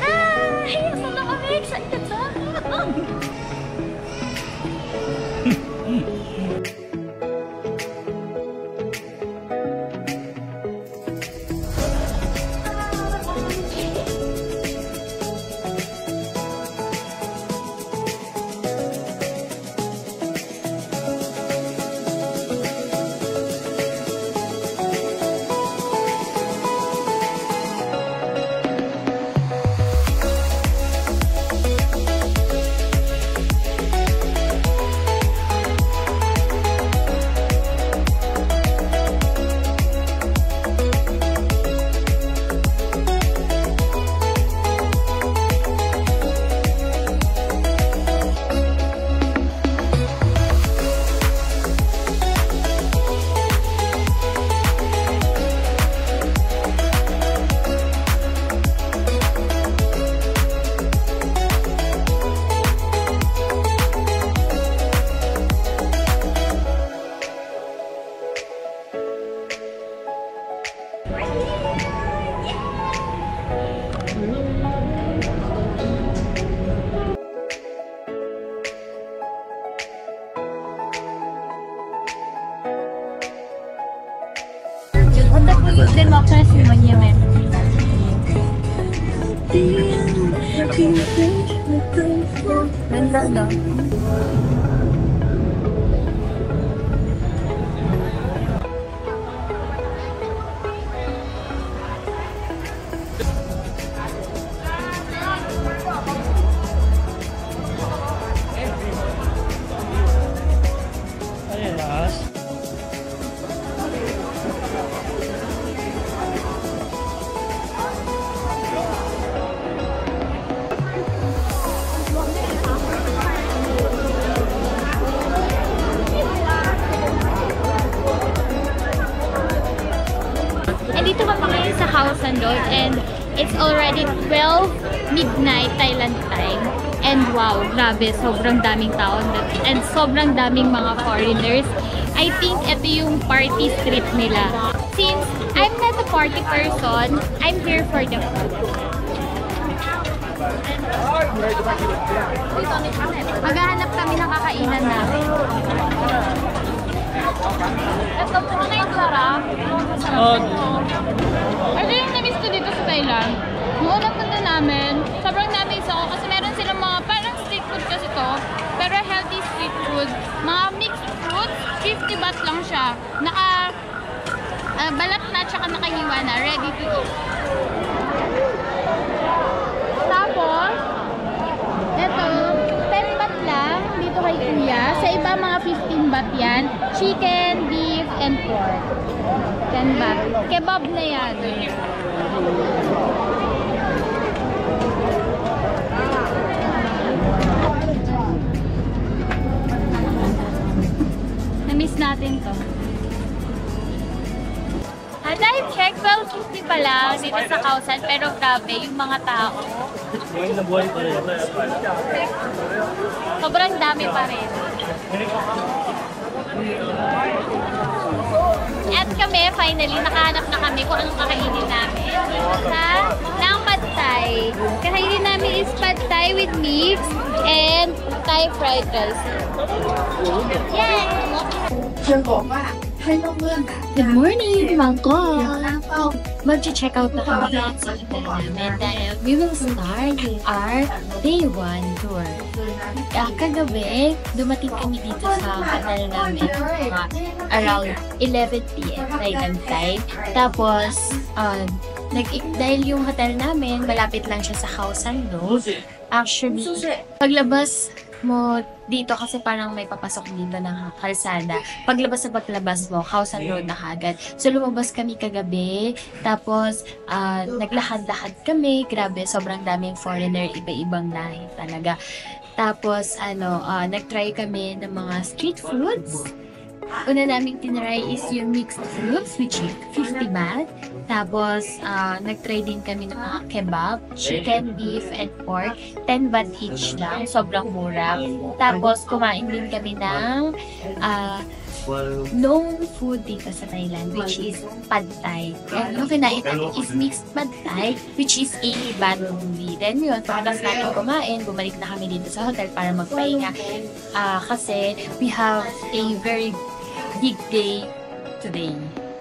Hi! Sana kami! Excited na! Then waktu semuanya men. Ganda dong. Dito pa kami sa Khao San Road and it's already 12 midnight Thailand time. And wow, grabe, sobrang daming tao and sobrang daming mga foreigners. I think ito yung party street nila. Since I'm not a party person, I'm here for the food. Maghahanap kami ng kakainan namin. Ito po na yung sarap. Ano yung na-miss ko dito sa Thailand? Yung unang punta namin, sobrang na-miss ako kasi meron silang mga parang street food kasi to, pero healthy street food. Mga mixed fruits, 50 baht lang siya. Balat na tsaka nakahiwa na, ready to eat. Tapos, ito, 10 baht lang dito kay Kuya. Sa iba mga 15 baht yan. Chicken, beef, and pork. 10 baht. Kebab na yan. Na-miss natin to. Time check, 12:50 pa lang dito sa Khao San, pero grabe yung mga tao. Sobrang dami pa rin. At kami, finally, nakahanap na kami kung anong kakainin namin. Dito sa ng Pad Thai. Kakainin namin is Pad Thai with mix and Thai fried rice. Yay! Good morning, Mangko! Mag-check out na kami sa hotel namin dahil we will start our day 1 tour. Kagabi, dumating kami dito sa hotel namin around 11 PM Thailand time. Tapos, dahil yung hotel namin, malapit lang siya sa Khao San Road. Actually, paglabas mo dito kasi parang may papasok dito ng kalsada. Paglabas mo, Khao San Road na kagad. So, lumabas kami kagabi. Tapos, naglakad-lakad kami. Grabe, sobrang daming foreigner, iba-ibang lahi talaga. Tapos, nag-try kami ng mga street foods. Una naming tinry is yung mixed fruits, which is 50 baht. Tapos, nag-try din kami ng mga kebab, chicken, beef, and pork. 10 baht each lang. Sobrang mura. Tapos, kumain din kami ng known food dito sa Thailand, which is Pad Thai. And yung kinain natin is mixed Pad Thai, which is a bad movie. Then yun, pagkatapos natin kumain, bumalik na kami dito sa hotel para magpahinga. Kasi we have a very big day today.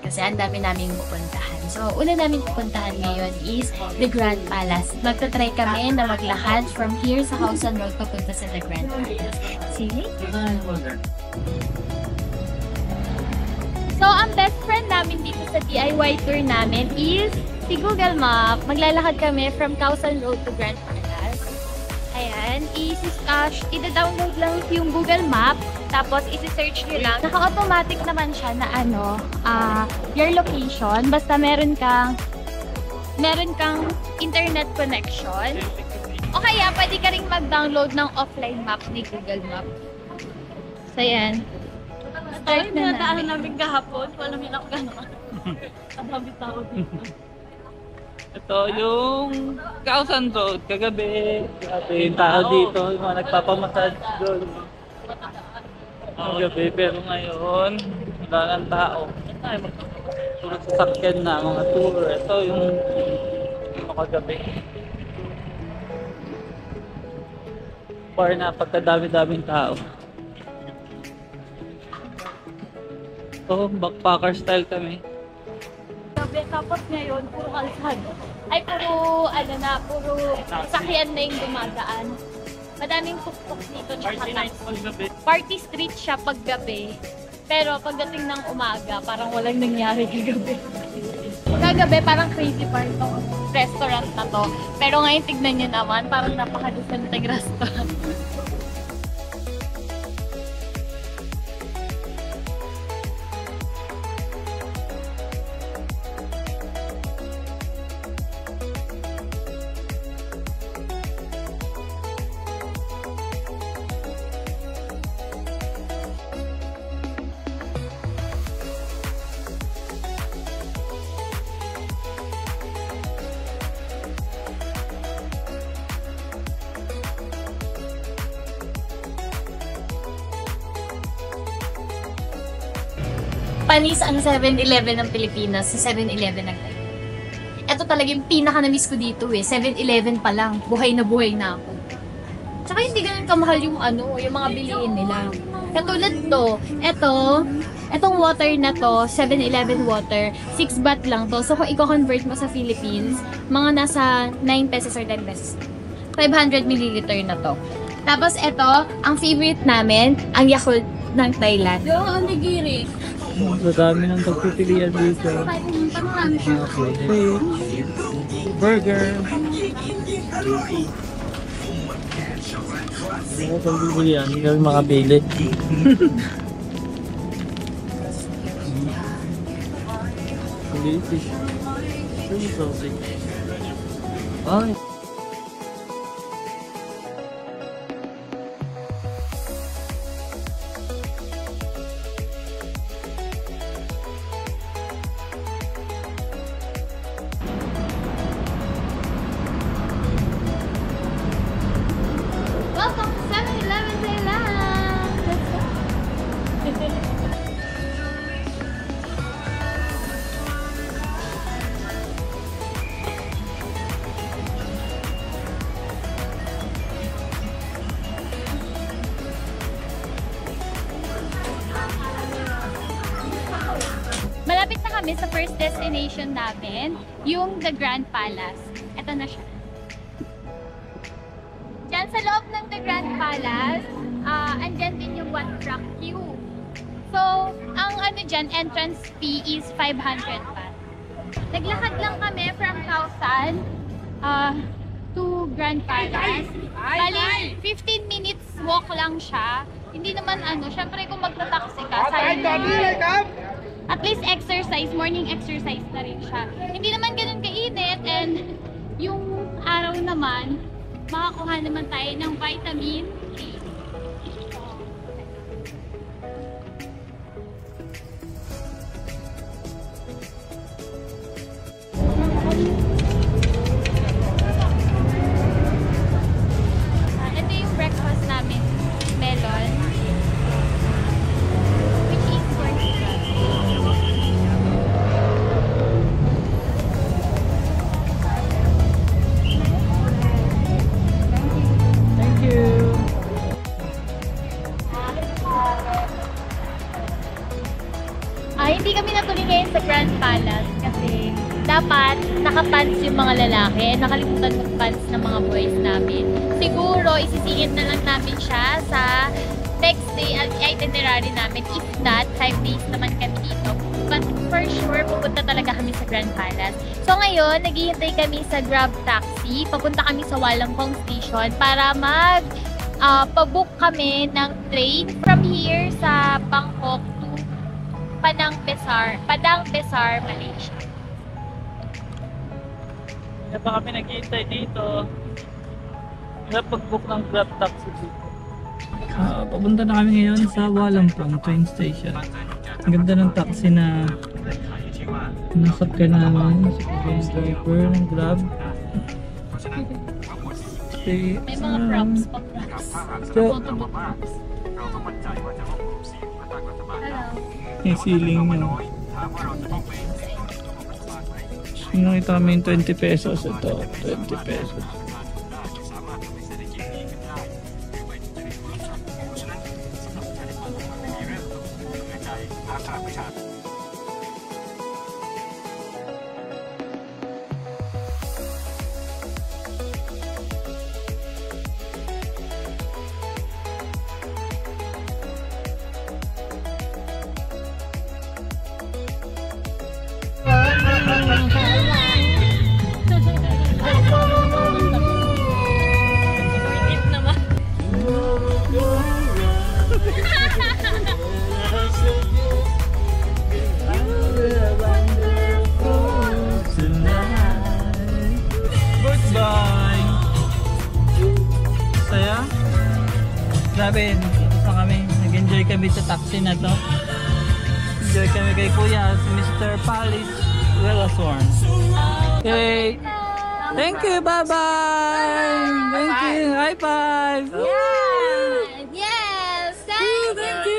Kasi ang dami namin pupuntahan. So, una namin pupuntahan ngayon is the Grand Palace. Magta-try kami na maglakad from here sa Khao San Road papunta sa the Grand Palace. See you later! So, ang best friend namin dito sa DIY tour namin is si Google Map. Maglalakad kami from Khao San Road to Grand Palace. Ayan, ida-download lang yung Google Map. Tapos, isi-search nyo lang. Naka-automatic naman siya na your location. Basta meron kang internet connection. O kaya, pwede ka rin mag-download ng offline map ni Google Map. So, yan. Start na namin. namin kahapon. Walang minako gano'n. Ang dami tao dito. Ito yung Khao San Road. Kagabi. Grabe yung tao dito. Yung mga nagpapamassage doon. Gabi, pero ngayon, wala ng tao. Ay, magtulog sa sakyan na, mga tour. Ito yung kagabi. Bar na pagkadami-daming tao. Ito, backpacker style kami. Gabi, tapos ngayon, puro kalsada. Ay, puro sakyan na yung dumadaan. Madaming tuktok dito tsaka taxi. Party street siya paggabi. Pero pagdating ng umaga, parang walang nangyari kagabi. Kagabi, parang crazy part tong restaurant na to. Pero ngayon, tignan nyo naman, parang napaka-decent restaurant. Panis ang 7-Eleven ng Pilipinas sa 7-Eleven ng Thailand. Ito talaga yung pinaka-na-miss ko dito eh. 7-Eleven pa lang. Buhay na ako. Tsaka hindi ganun kamahal yung yung mga bilihin nila. Katulad to, etong water na to, 7-Eleven water, 6 baht lang to. So kung i-convert mo sa Philippines, mga nasa 9 pesos or 10 pesos. 500 ml na to. Tapos ito, ang favorite namin, ang Yakult ng Thailand. Yung onigiri. So, dami ng pagpipilian dito. Okay. Burger. Ano pagpipilian? Hindi kami makabili. Sausage. Sausage. Ay. Welcome to 7-Eleven Thailand! Let's go! Malapit na kami sa first destination namin, yung The Grand Palace. Ito na siya. Diyan sa loob ng The Grand Palace, andyan din yung one track queue. So, ang dyan, entrance fee is 500 baht. Naglakad lang kami from Khao San to Grand Palace. Bali, 15 minutes walk lang siya. Hindi naman syempre kung magta-taxi ka, sayang na. At least exercise, morning exercise na rin siya. Hindi naman ganun kainit and yung araw naman, makakuha naman tayo ng vitamin D. Ito yung breakfast namin, melon, which is hindi kami natuloy ngayon sa Grand Palace kasi dapat nakapants yung mga lalaki. Nakalimutan mag-pants ng mga boys namin. Siguro, isisingit na lang namin siya sa next day itinerary namin. If not, 5 days naman kami dito. But for sure, pupunta talaga kami sa Grand Palace. So ngayon, naghihintay kami sa Grab Taxi. Papunta kami sa Walangkong Station para pabook kami ng train from here sa Bangkok to Padang Besar, Malaysia. Kaya pa kami naghihintay dito. Kaya pag-book ng Grab Taxi dito. Papunta na kami ngayon sa Walangkong train station. Ang ganda ng taxi na nasakyan namin. Yung driver ng Grab. May mga props pa. Photobook props. Hello. Yung ceiling nyo. Yung nakita kami yung 20 pesos. Ito, 20 pesos. Goodbye! Saya? Grabe, tapos na kami. Nag-enjoy kami sa taxi na to. Enjoy kami kay Kuya, si Mr. Palis Velasworn. Okay. Thank you, bye-bye! Thank you, high five! Yes! Thank you!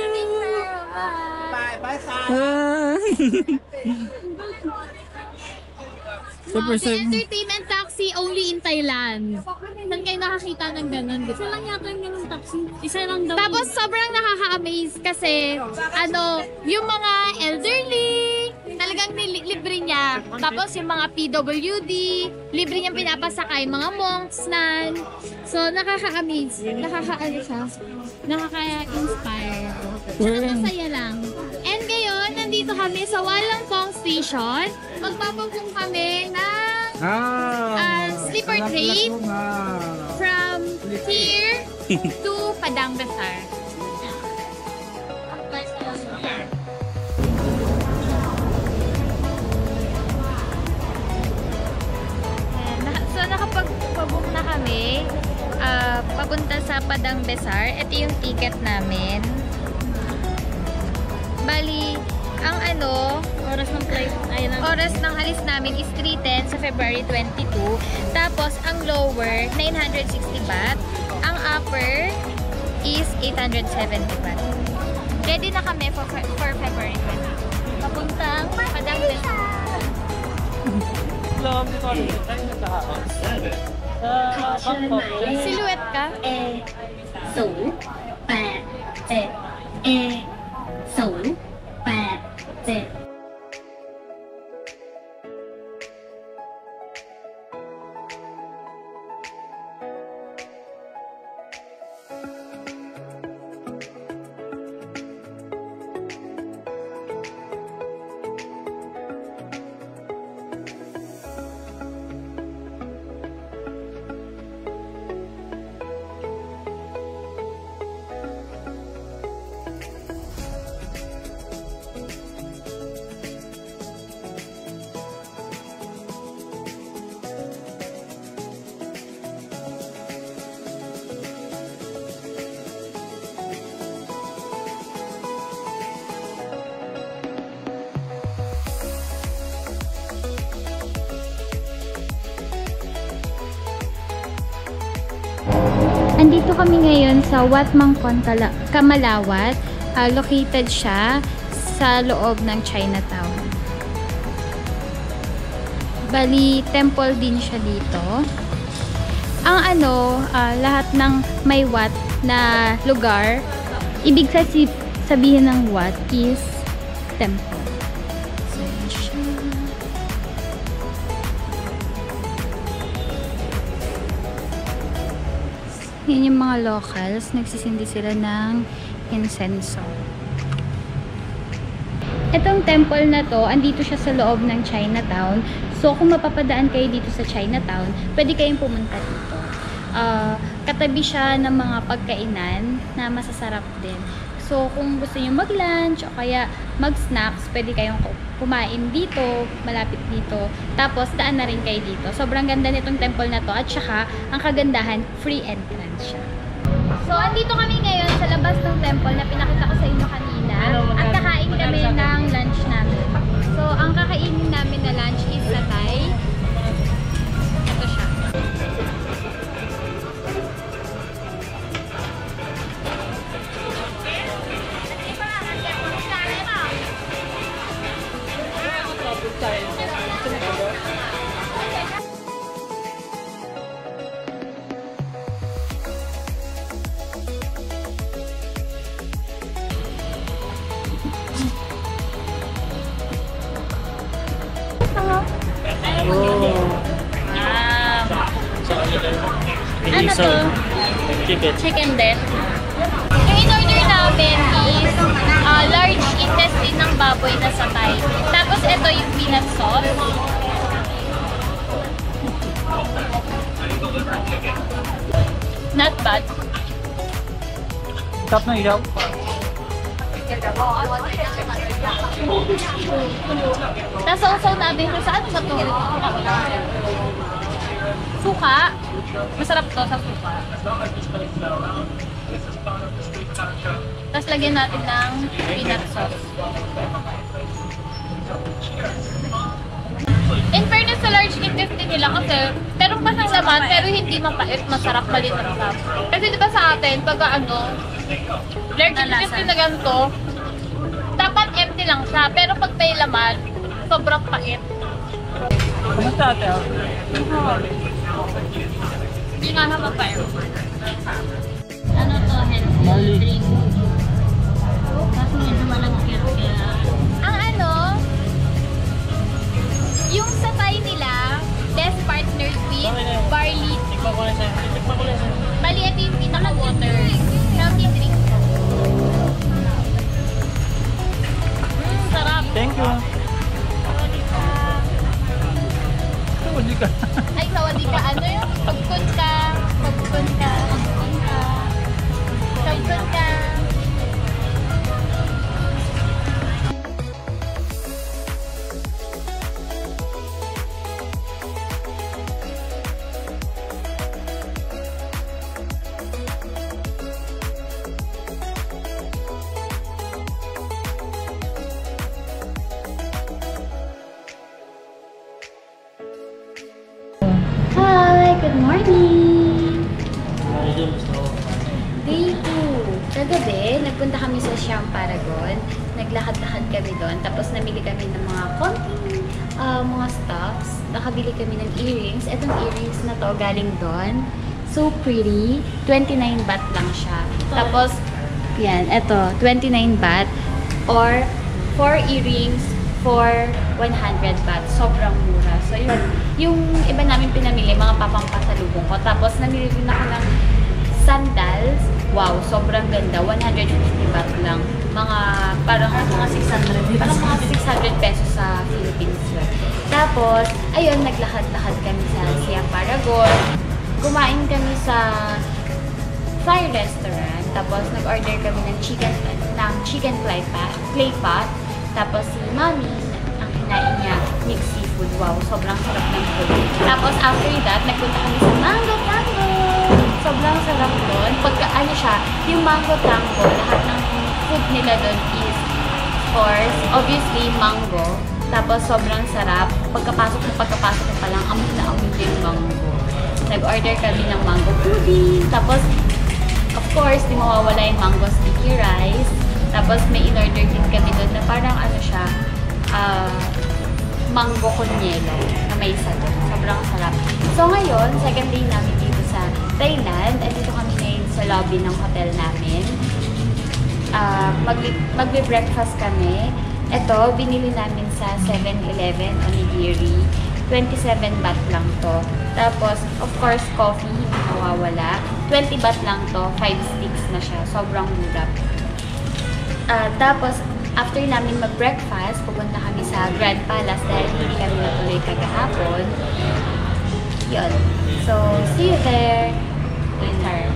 Super The entertainment taxi only in Thailand. Saan kayo nakakita ng ganun? Isa lang yata yung ganun taxi. Isa lang daw. Tapos sobrang nakaka-amaze kasi yung mga elderly, talagang libre niya. Tapos yung mga PWD, libre niyang pinapasakay. Mga monks na. So nakaka-amaze. Nakaka-inspire. Masaya lang. And ngayon, nandito kami sa Walangkong Station. Magpapagpong kami ng sleeper train from here to Padang Besar. So nakapag-book na kami papunta sa Padang Besar. Ito yung ticket namin. Bali, ang oras ng flight, oras ng alis namin is 3:10 sa February 22. Tapos, ang lower, 960 baht. Ang upper is 870 baht. Ready na kami for February 22. Papuntang Padang Besar. Love dito kami. Tayo na sa house. Sa Bangkok. Silhouette ka? 087 Andito kami ngayon sa Wat Mangkon, Kamalawat. Located siya sa loob ng Chinatown. Bali, temple din siya dito. Ang lahat ng may wat na lugar, ibig sabihin ng wat is temple. siya. Yan yung mga locals. Nagsisindi sila ng incenso. Itong temple na to, andito siya sa loob ng Chinatown. So, kung mapapadaan kayo dito sa Chinatown, pwede kayong pumunta dito. Katabi siya ng mga pagkainan na masasarap din. So, kung gusto niyo mag-lunch o kaya mag-snacks, pwede kayong kumain dito, malapit dito. Tapos, daan na rin kayo dito. Sobrang ganda nitong temple na to. At saka, ang kagandahan, free entrance siya. So, andito kami ngayon sa labas ng temple na pinakita ko sa inyo kanina. At kakain kami ng lunch namin. So, ang kakainin namin na lunch is satay. Ito siya. Ano to? Chicken din. Yung in-order namin is large intestine ng baboy na satay. Tapos ito yung peanut sauce. Not bad. Tap na ilaw. Nasa-usaw namin kung saan sa to. Suka. Masarap to sa suka. Tapos lagyan natin ng peanut sauce. In fairness sa large intestine nila kasi meron pa siyang laman pero hindi mapait, masarap malinamsam. Kasi diba sa atin, pag large intestine na ganito, dapat empty lang siya. Pero pag may laman, sobrang pait. Kumusta ate? Hindi nga naman pait. Ano to? Healthy drink. Kasi medyo malagkit kaya... Ang ano, yung satay nila, best partnered with barley. Tikman ko lang siya. Bali, ito yung pinaka-water. Healthy drink. Sarap. Thank you. Sawadi ka. Ay, sawadi ka. Ano yun? Pagkun ka. Pagkun ka. Pagkun ka. Pagkun ka. Hi! Good morning! Day 2. Kagabi, nagpunta kami sa Siam Paragon. Naglakad-lakad kami doon. Tapos namili kami ng mga konting mga stuffs. Nakabili kami ng earrings. Etong earrings na to galing doon. So pretty. 29 baht lang siya. Tapos, yan. Eto, 29 baht. Or 4 earrings for 100 baht. Sobrang mura. So, yung iba namin pinamili, mga papampasalubong ko. Tapos, namili din ako ng sandals. Wow, sobrang ganda. 150 baht lang. Parang mga 600. Parang mga 600 pesos sa Philippines. Tapos, ayun, naglakad-lakad kami sa Siam Paragon. Kumain kami sa Thai restaurant. Tapos, nag-order kami ng chicken clay pot. Tapos, si Mami, ang kinain niya, mixed seafood. Wow, sobrang sarap ng food. Tapos, after that, nagpunta kami sa Mango Tango. Sobrang sarap doon. Ano siya, yung Mango Tango, lahat ng food nila doon is, of course, obviously, mango. Tapos, sobrang sarap. Pagkapasok mo pa lang, amoy na amoy yung mango. Nag-order kami ng mango pudding. Tapos, of course, di mawawala yung mango sticky rice. Tapos, may in-order din kami doon na parang ano siya, mango con yelo na may isa doon. Sobrang sarap. So, ngayon, second day namin dito sa Thailand. At dito kami ngayon sa lobby ng hotel namin. Magbe-breakfast kami. Ito, binili namin sa 7-Eleven, onigiri. 27 baht lang to. Tapos, of course, coffee, hindi mawawala. 20 baht lang to, 5 sticks na siya. Sobrang mura. Tapos, after namin mag-breakfast, pupunta kami sa Grand Palace dahil hindi kami natuloy kagahapon. Yun. So, see you there later.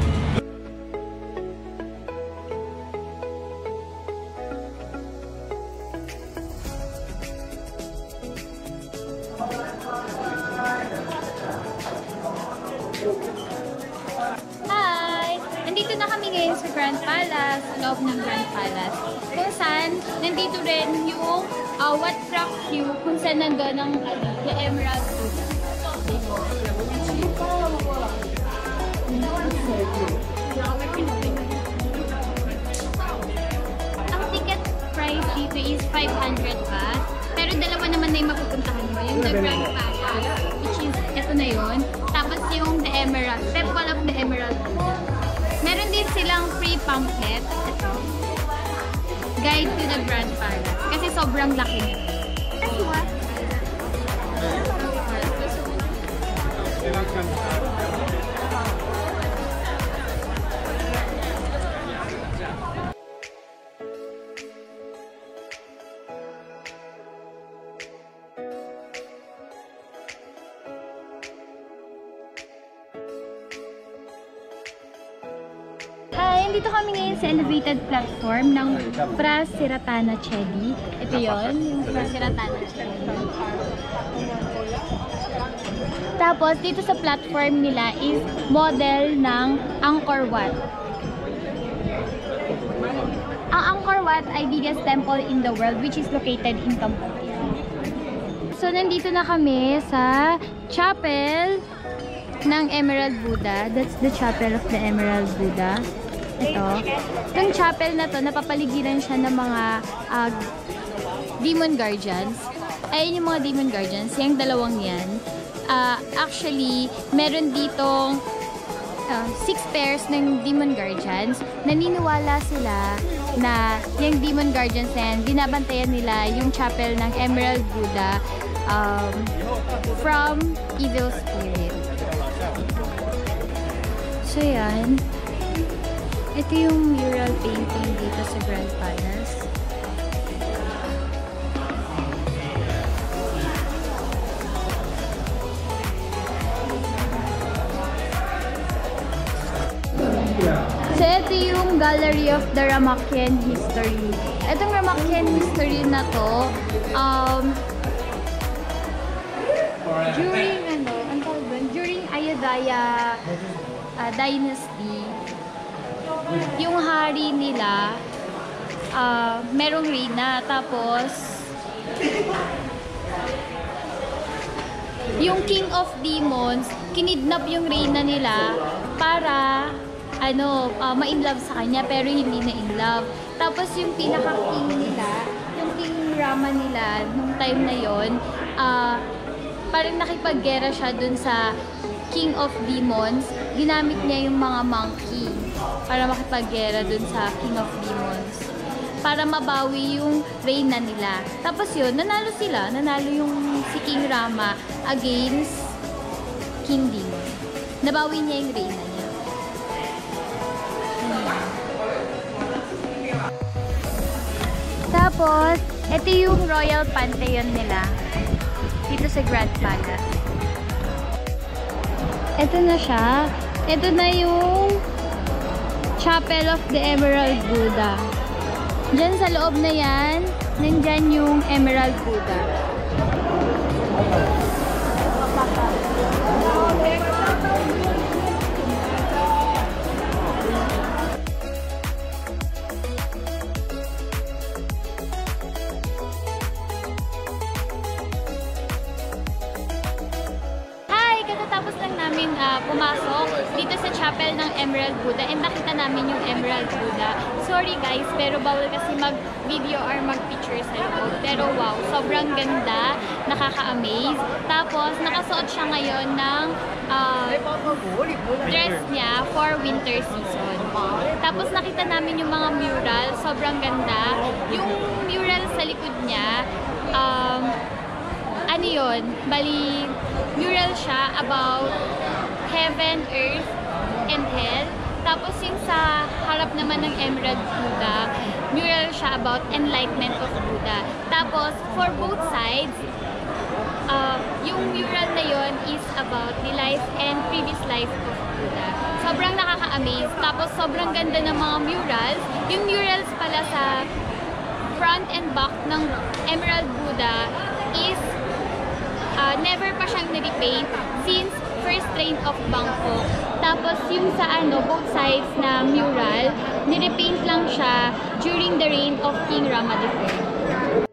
Hi! Nandito na kami ngayon sa Grand Palace, sa loob ng Grand Palace. Kung saan, nandito rin yung Wat Phra Kew, kung saan nandun ang the Emerald Buddha. Ang ticket price dito is 500 baht. Pero dalawa naman na yung mapupuntahan mo. Yung the Grand Palace, which is, eto na yun. Tapos yung the Emerald, Temple of the Emerald Buddha. Meron din silang free pamphlet. Ito. Guide to the Grand Palace. Kasi sobrang laki nito. That's what? Nandito kami ngayon sa elevated platform ng Prasiratana Chedi. Ito yon, yung Prasiratana Chedi. Tapos, dito sa platform nila is model ng Angkor Wat. Ang Angkor Wat ay biggest temple in the world which is located in Cambodia. So, nandito na kami sa chapel ng Emerald Buddha. That's the chapel of the Emerald Buddha. Ito. Itong chapel na to, napapaligiran siya ng mga demon guardians. Ayun yung mga demon guardians, yung dalawang yan. Actually, meron ditong 6 pairs ng demon guardians. Naniniwala sila na yung demon guardians na yan, binabantayan nila yung chapel ng Emerald Buddha from evil spirit. So yan. Ito yung mural painting dito sa Grand Palace. So, ito yung Gallery of the Ramakien History. Itong Ramakien History na to, during Ayodhya Dynasty, yung hari nila, merong reyna, tapos yung King of Demons, kinidnap yung reyna nila para ma-inlove sa kanya, pero hindi na inlove. Tapos yung pinaka-king nila, yung King Rama nila, nung time na yon, parang nakipaggera siya dun sa King of Demons. Ginamit niya yung mga monkey para makipaggera dun sa King of Demons, para mabawi yung reyna nila. Tapos yun, nanalo sila. Nanalo yung si King Rama against King Demon. Nabawi niya yung reyna niya. Tapos, ito yung Royal Pantheon nila dito sa Grand Palace. Ito na siya. Ito na yung Chapel of the Emerald Buddha. Diyan sa loob na yan, nandyan yung Emerald Buddha. Tapos lang namin pumasok dito sa chapel ng Emerald Buddha and nakita namin yung Emerald Buddha. Sorry guys, pero bawal kasi mag-video or mag-picture sa loob. Pero wow, sobrang ganda, nakaka-amaze. Tapos nakasuot siya ngayon ng dress niya for winter season. Tapos nakita namin yung mga mural, sobrang ganda. Yung murals sa likod niya, ano yun, bali, mural siya about heaven, earth, and hell. Tapos yung sa harap naman ng Emerald Buddha, mural siya about enlightenment of Buddha. Tapos, for both sides, yung mural na yon is about the life and previous life of Buddha. Sobrang nakaka-amaze. Tapos, sobrang ganda ng mga murals. Yung murals pala sa front and back ng Emerald Buddha is never pa siyang nirepaint since first reign of Bangkok. Tapos yung sa both sides na mural, nirepaint lang siya during the reign of King Rama III.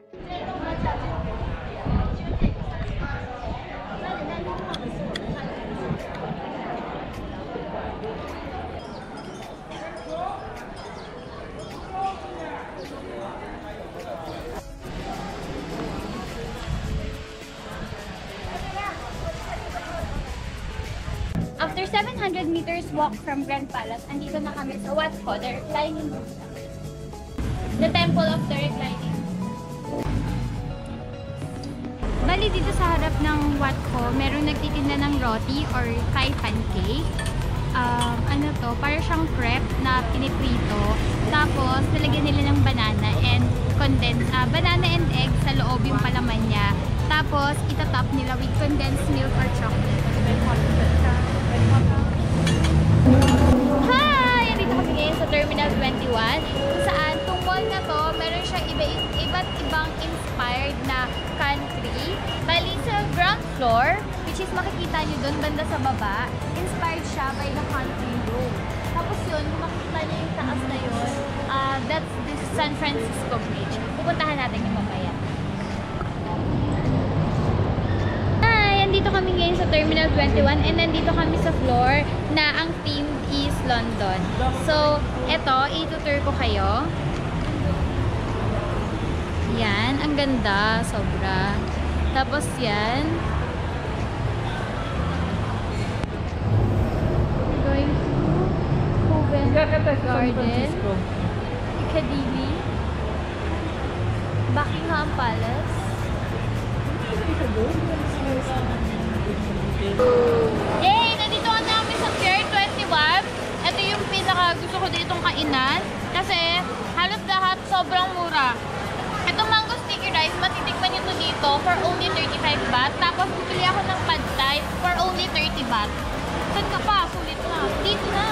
After 700 meters walk from Grand Palace, andito na kami sa Wat Pho, the reclining Buddha. The Temple of the Reclining. Bali dito sa harap ng Wat Pho, merong nagtitinda ng roti or Thai pancake. Ano to, para siyang crepe na piniprito. Tapos, nilagyan nila ng banana and banana and egg sa loob yung palaman niya. Tapos, itatop nila with condensed milk or chocolate. Hi! Andito kami ngayon sa Terminal 21 kung saan itong mall na to, meron siyang iba't ibang inspired na country. Bali sa ground floor, which is makikita nyo doon banda sa baba, inspired siya by the country road. Tapos yun, kung makikita nyo yung taas na yun, that's the San Francisco Bridge. Pupuntahan natin yung mamaya. Nandito kami ngayon sa Terminal 21 and nandito kami sa floor na ang theme is London. So, eto, i-tutor ko kayo. Yan, ang ganda, sobra. Tapos yan. Going to Covent Garden, Piccadilly, Buckingham Palace. Yay! Nandito na kami sa Pier 21. Ito yung pinaka gusto ko ditong kainan kasi halos lahat sobrang mura. Itong mango sticky rice, matitikman nyo dito for only 35 baht. Tapos bumili ako ng pad thai for only 30 baht. Saan ka pa? Sulit na. Dito na.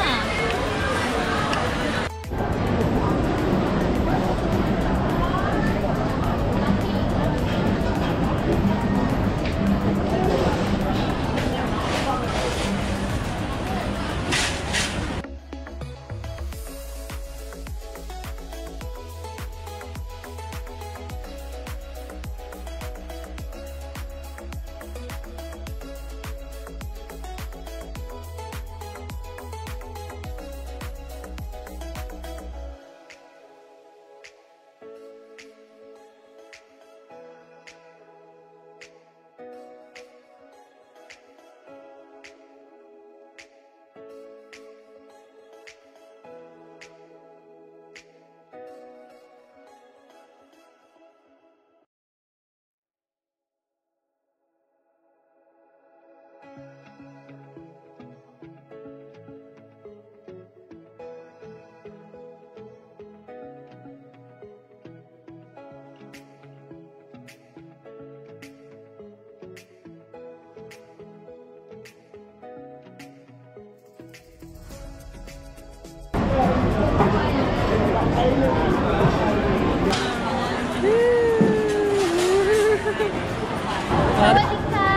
Sawadika!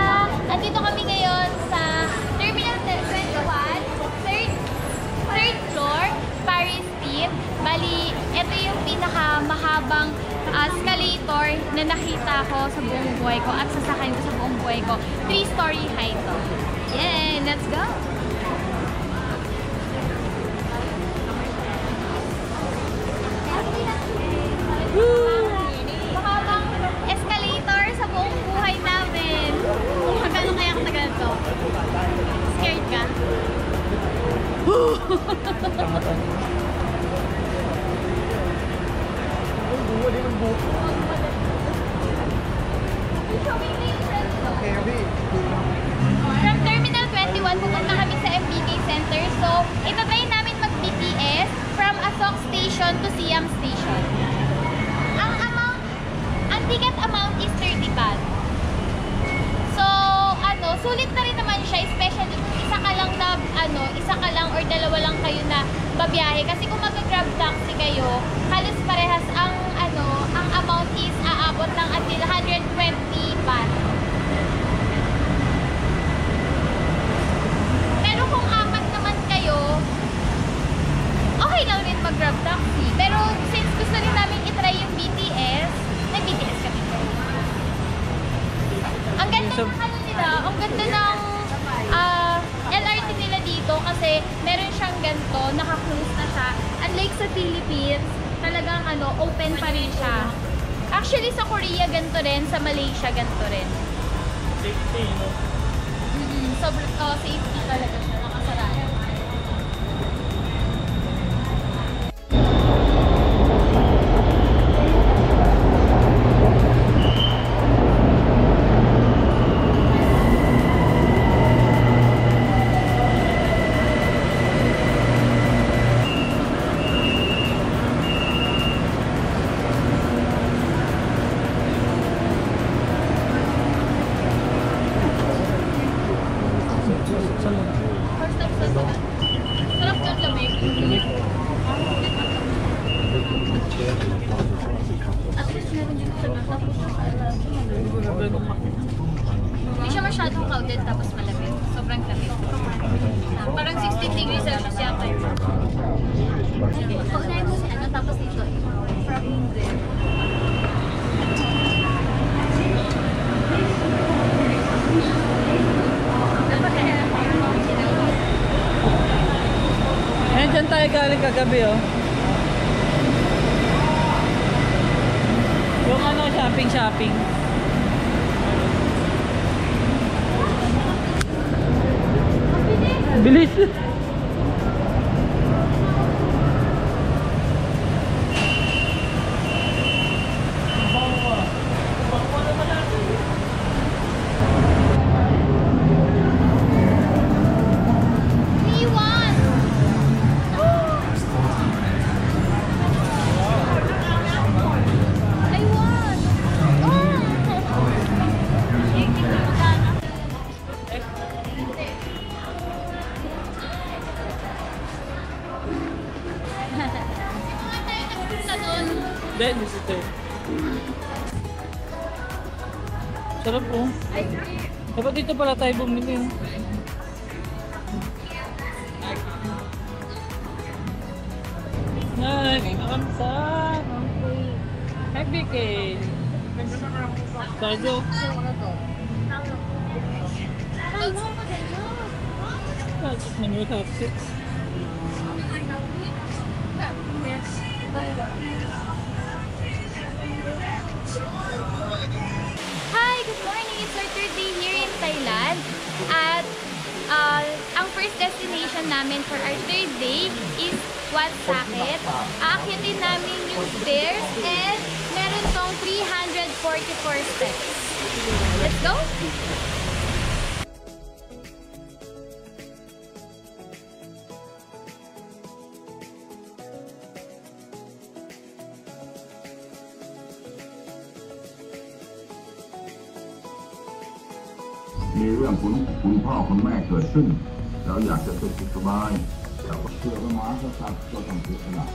Andito kami ngayon sa Terminal 21, third floor, Paris Team. Bali, ito yung pinakamahabang escalator na nakita ko sa buong buhay ko at sasakyan ko sa buong buhay ko. 3-story high to. Yay! Let's go! Mahabang escalator sa buong buhay namin. Magkano kaya katagal to? Scared ka? pamabiyahe. Kasi kung mag-grab taxi kayo, halos parehas ang amount is aabot ng until 120 baht. Pero kung apat naman kayo, okay lang rin mag-grab taxi. Pero since gusto rin namin itry yung BTS, nag-BTS kami. Ang ganda ng ang ganda ng LRT nila dito kasi meron siyang ganito, naka-close na siya. Unlike sa Philippines, talagang open pa rin siya. Actually sa Korea ganito rin, sa Malaysia ganito rin. Safety, no? Sobrang safety talaga siya, nakasarado. Hindi siya masyadong crowded tapos malamig. Sobrang lamig. Parang 16 degrees Celsius yata yun. Paunahin mo si tapos dito. Ayan, dyan tayo galing kagabi, oh. Yung shopping. Bilis! Then, ito. Sarap po. Dapat dito pala tayo bumili. Ay, kakamsan. Hi, Vicky. Tayo. Number 6. Hi, good morning. It's our third day here in Thailand. At ang first destination namin for our third day is Wat Saket. Aakyatin namin yung stairs and meron tong 344 steps. Let's go!มีเรื่องคุณพ่อคุณแม่เกิดขึ้นเราอยากจะสุขสบายเราก็เชื่อว่าม้ากษัตริย์ก็ต้องเสียสละ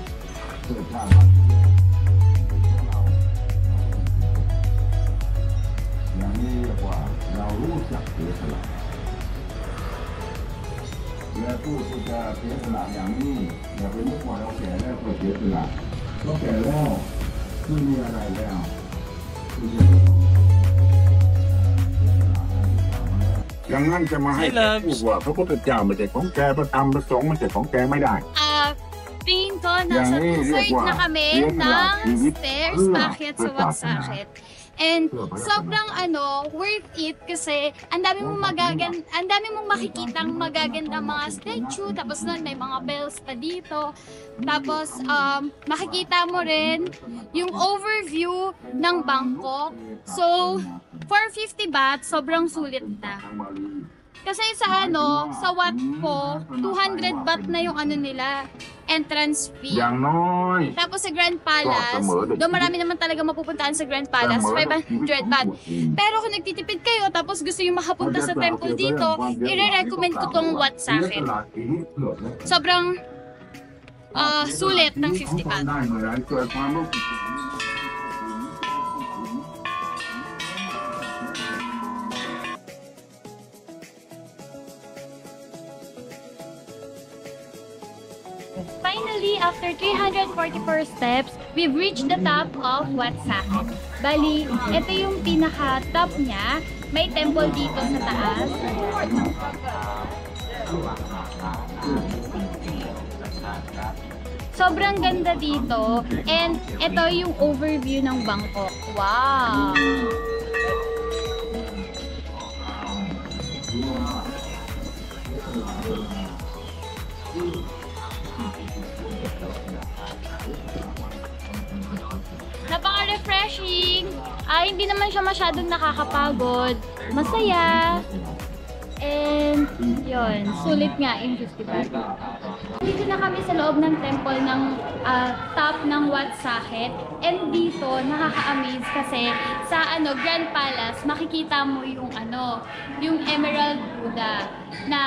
เพื่อชาติบ้านเมืองของเราอย่างนี้เรียกว่าเรารู้จักเสียสละและผู้ที่จะเสียสละอย่างนี้อย่าไปนึกว่าเราแก่แล้วก็เสียสละเราแก่แล้วไม่มีอะไรแล้วอย่างนั้นจะมาให้พูดว่าพระพุทธเจ้าไม่ใช่ของแกพระธรรมพระสงฆ์ไม่ใช่ของแกไม่ได้ Tingin ko, nasa 2/3 na kami ng stairs paakyat sa Wat Saket. And sobrang worth it kasi ang dami mong makikitang magagandang mga statue, tapos nun may mga bells pa dito. Tapos makikita mo rin yung overview ng Bangkok. So, for 50 baht, sobrang sulit na. Kasi sa sa Wat po, 200 baht na yung nila, entrance fee. Tapos sa Grand Palace, doon marami naman talaga mapupuntaan sa Grand Palace, 500 baht. Pero kung nagtitipid kayo, tapos gusto yung makapunta sa temple dito, i-recommend ko tong Wat Saket. Sobrang sulit ng 50 baht. ได้เมื่อไรเกิดความรู้สึก Finally, after 344 steps, we've reached the top of Wat Saket. Bali, ito yung pinaka-top niya. May temple dito sa taas. Sobrang ganda dito. And ito yung overview ng Bangkok. Wow! Napaka-refreshing. Hindi naman siya masyadong nakakapagod. Masaya. And, yun. Sulit nga yung 50 baht. Dito na kami sa loob ng temple ng top ng Wat Saket. And dito, nakaka-amaze kasi sa Grand Palace, makikita mo yung Emerald Buddha na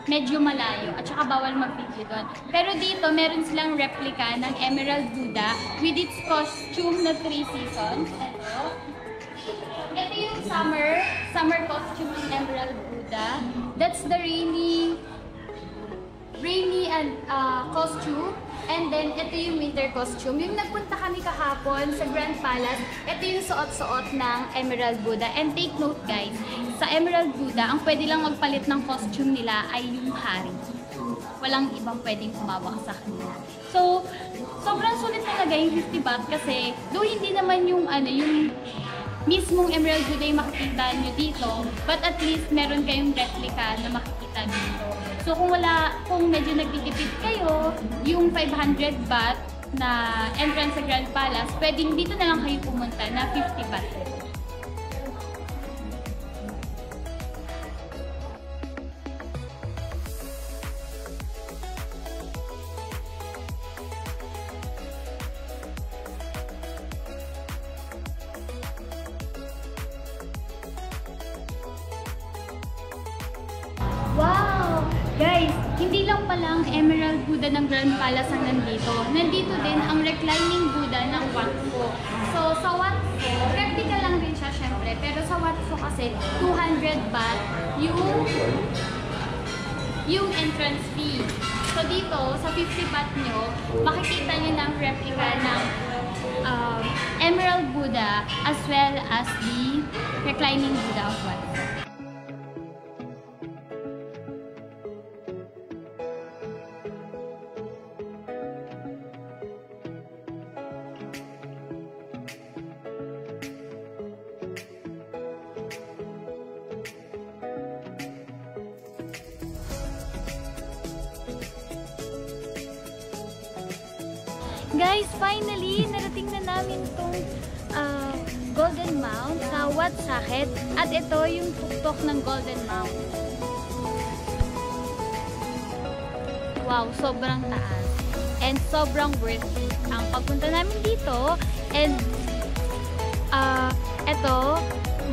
medyo malayo at saka bawal mag-video doon. Pero dito, meron silang replica ng Emerald Buddha with its costume na 3 seasons. Ito yung summer costume ng Emerald Buddha. That's the rainy costume. And then, ito yung winter costume. Yung nagpunta kami kahapon sa Grand Palace, ito yung suot-suot ng Emerald Buddha. And take note guys, sa Emerald Buddha, ang pwede lang magpalit ng costume nila ay yung hari. Walang ibang pwedeng humawak sa kanila. So, sobrang sulit talaga yung 50 baht kasi, though hindi naman yung mismong Emerald Buddha yung makikita nyo dito, but at least meron kayong replica na makikita dito. So kung medyo nagtitipid kayo, yung 500 baht na entrance sa Grand Palace, pwedeng dito na lang kayo pumunta na 50 baht. Wow! Guys, hindi lang pala ang Emerald Buddha ng Grand Palace ang nandito. Nandito din ang reclining Buddha ng Wat Pho. So, sa Wat Pho, replica lang rin siya syempre. Pero sa Wat Pho kasi, 200 baht yung entrance fee. So, dito, sa 50 baht nyo, makikita nyo ng replica ng Emerald Buddha as well as the reclining Buddha of Wat Pho. Guys, finally, narating na namin itong Golden Mount sa Wat Saket. At ito yung tuktok ng Golden Mount. Wow, sobrang taas. And sobrang worth it ang pagpunta namin dito. And ito,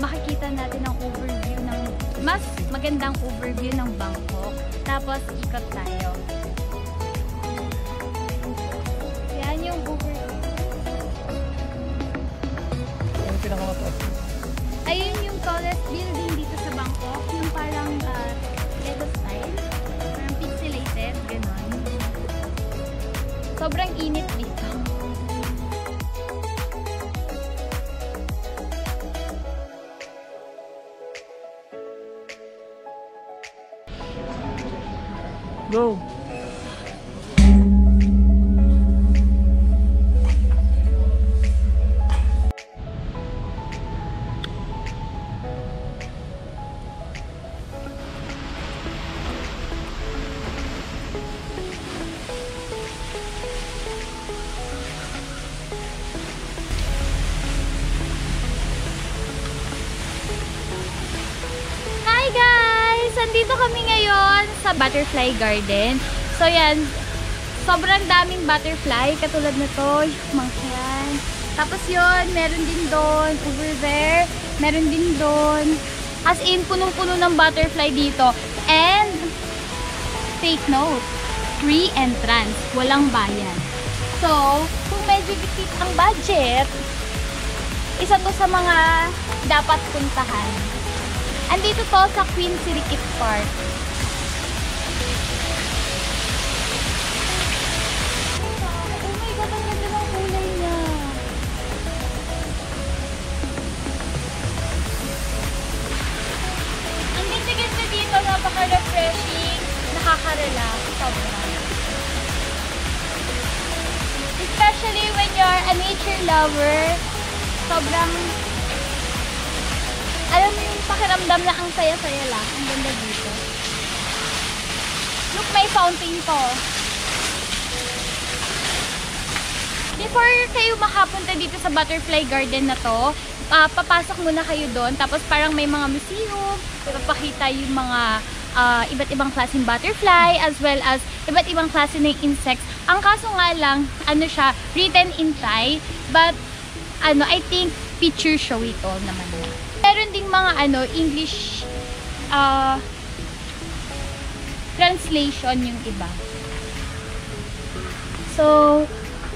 makikita natin ang overview ng mas magandang overview ng Bangkok. Tapos, ikot tayo. Ayun yung tallest building dito sa Bangkok, yung parang Lego style, parang pixelated, gano'n. Sobrang init dito. Go! Nandito kami ngayon sa Butterfly Garden. So yan, sobrang daming butterfly. Katulad na to, yung mga yan. Tapos yun, meron din doon. Over there, meron din doon. As in, punong-puno ng butterfly dito. And, take note, free entrance, walang bayad. So, kung medyo dikit ang budget, isa to sa mga dapat puntahan. Andito to sa Queen Sirikit Park. Oh my God, ang ganda ng kulay niya. Ang ganda-ganda dito, napaka-refreshing, nakaka-relax, sobra. Especially when you're a nature lover, sobrang, alam mo yung pakiramdam na ang saya-saya lang. Ang ganda dito. Look, may fountain to. Before kayo makapunta dito sa butterfly garden na to, papasok muna kayo doon. Tapos parang may mga museum, papakita yung mga iba't ibang klaseng butterfly as well as iba't ibang klase ng insects. Ang kaso nga lang, ano siya, written in Thai, but I think picture show ito naman na. Meron ding mga English translation yung iba. So,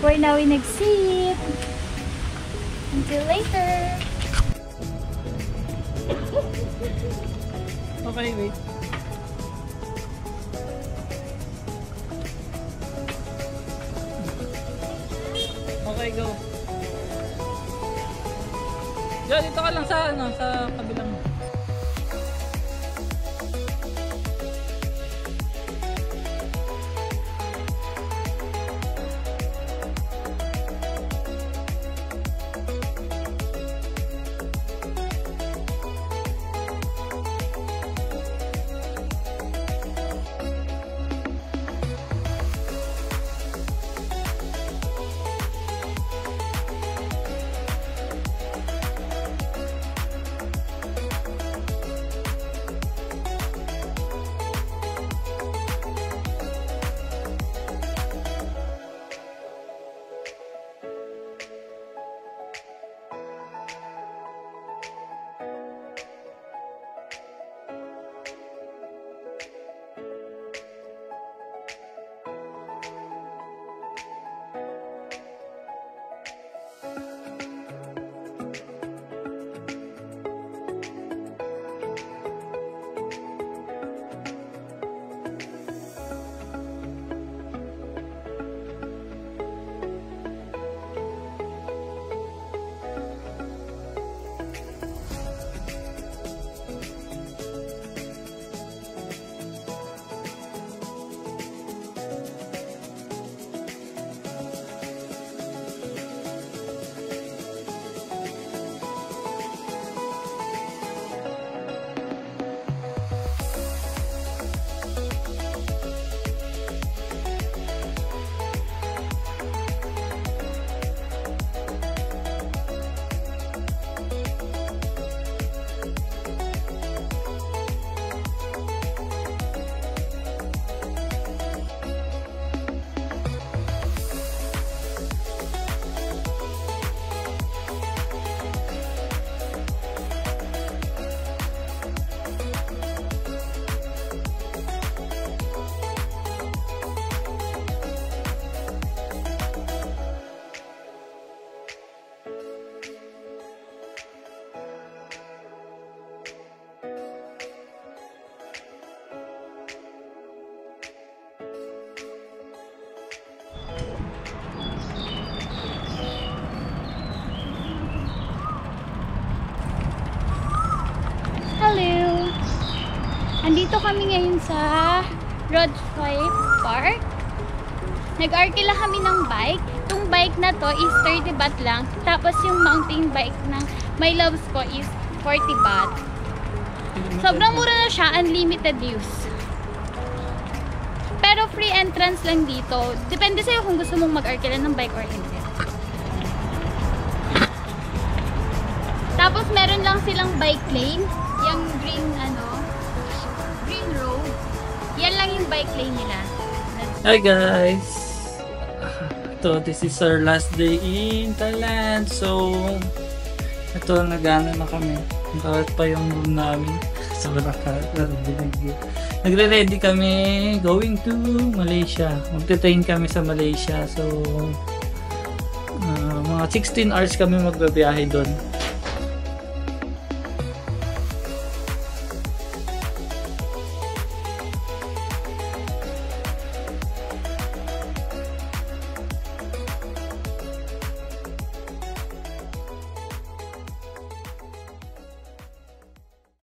we're now in exit. Until later. Okay, wait. Okay, go. Diyan, dito ka lang sa sa kabilang. Andito kami ngayon sa Roadside Park. Nag-arkila kami ng bike. Itong bike na to is 30 baht lang. Tapos yung mountain bike ng My Loves ko is 40 baht. Sobrang mura na siya, unlimited use. Pero free entrance lang dito. Depende sa'yo kung gusto mong mag-arkila ng bike or hindi. Tapos meron lang silang bike lane. Yung green green road. Yan lang yung bike lane nila. Hi guys! Ito, this is our last day in Thailand. So, ito, nag-ano na kami. Nakawat pa yung room namin. Sobrang binigyan. Nagre-ready kami going to Malaysia. Magte-train kami sa Malaysia. So, mga 16 hours kami magbabiyahe doon.